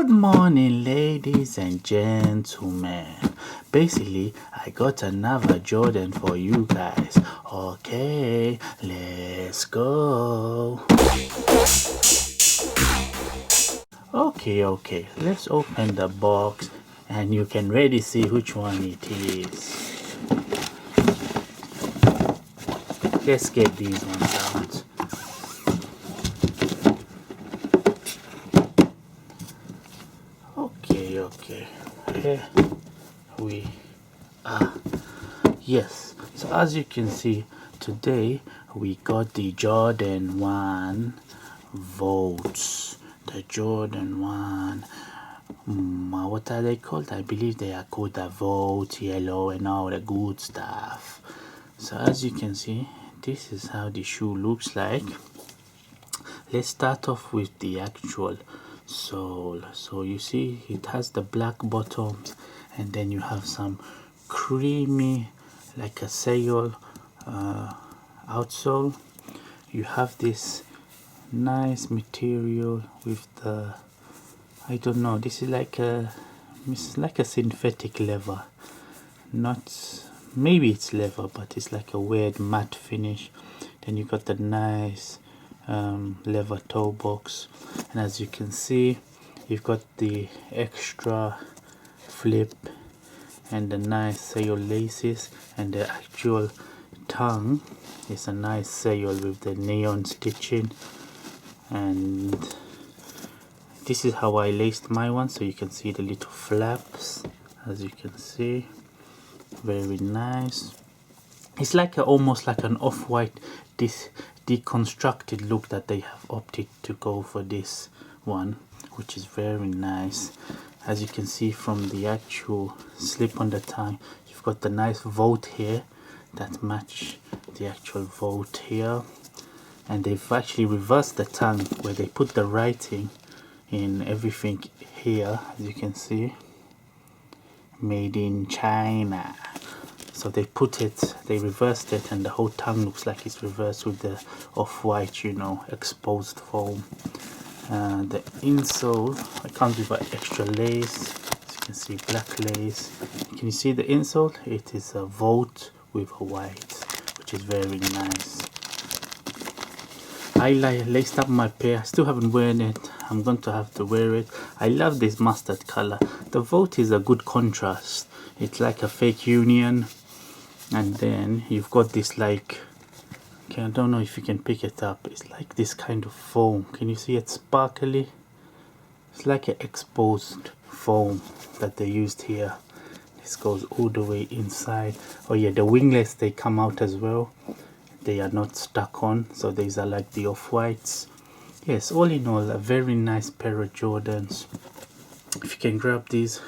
Good morning, ladies and gentlemen. Basically, I got another Jordan for you guys. Okay, let's go. Okay, let's open the box and you can already see which one it is. Let's get these ones out. Okay, here we are. Yes, so as you can see, today we got the Jordan 1 votes. The Jordan 1, what are they called? I believe they are called the vote, yellow and all the good stuff. So as you can see, this is how the shoe looks like. Let's start off with the actual sole. So you see it has the black bottoms and then you have some creamy like a sail outsole. You have this nice material with the, I don't know, this is like a, it's like a synthetic leather, not, maybe it's leather, but it's like a weird matte finish. Then you got the nice leather toe box, and as you can see you've got the extra flip and the nice sail laces, and the actual tongue is a nice sail with the neon stitching. And this is how I laced my one, so you can see the little flaps, as you can see, very nice. It's like a, almost like an off-white deconstructed look that they have opted to go for this one, which is very nice. As you can see from the actual slip on the tongue, you've got the nice vote here that match the actual vote here, and they've actually reversed the tongue where they put the writing in everything here, as you can see, made in China. So they put it, they reversed it, and the whole tongue looks like it's reversed with the off-white, you know, exposed foam. The insole, it comes with an extra lace, as you can see, black lace. Can you see the insole? It is a vote with a white, which is very nice. I laced up my pair. I still haven't worn it. I'm going to have to wear it. I love this mustard color. The vote is a good contrast. It's like a fake union, and then you've got this like, okay, I don't know if you can pick it up. It's like this kind of foam. Can you see it sparkly? It's like an exposed foam that they used here. This goes all the way inside. Oh yeah, the winglets, they come out as well. They are not stuck on, so these are like the off-whites. Yes, all in all, a very nice pair of Jordans. If you can grab these,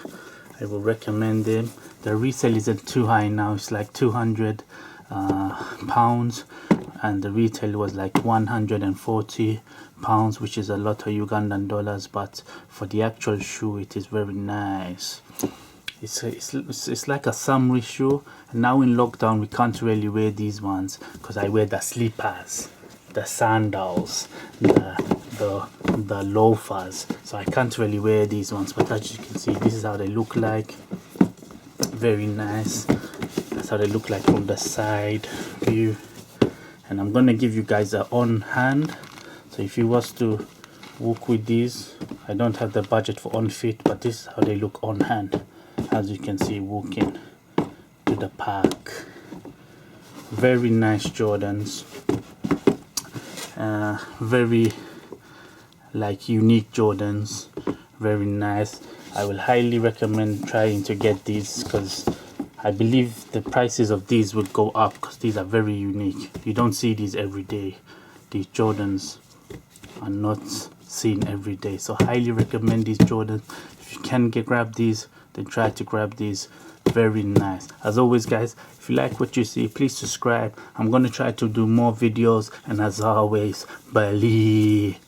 I will recommend them. The resale isn't too high now. It's like 200 pounds, and the retail was like 140 pounds, which is a lot of Ugandan dollars, but for the actual shoe it is very nice. It's like a summery shoe. Now in lockdown we can't really wear these ones because I wear the slippers, the sandals, the loafers, so I can't really wear these ones. But as you can see, this is how they look like. Very nice. That's how they look like from the side view. And I'm gonna give you guys a on hand, so if you was to walk with these, I don't have the budget for on fit, but this is how they look on hand. As you can see, walking to the park. Very nice Jordans. Very like unique Jordans. Very nice. I will highly recommend trying to get these, because I believe the prices of these would go up, because these are very unique. You don't see these every day. These Jordans are not seen every day, so highly recommend these Jordans. If you can grab these, then try to grab these. Very nice. As always guys, if you like what you see, please subscribe. I'm going to try to do more videos, and as always, believe.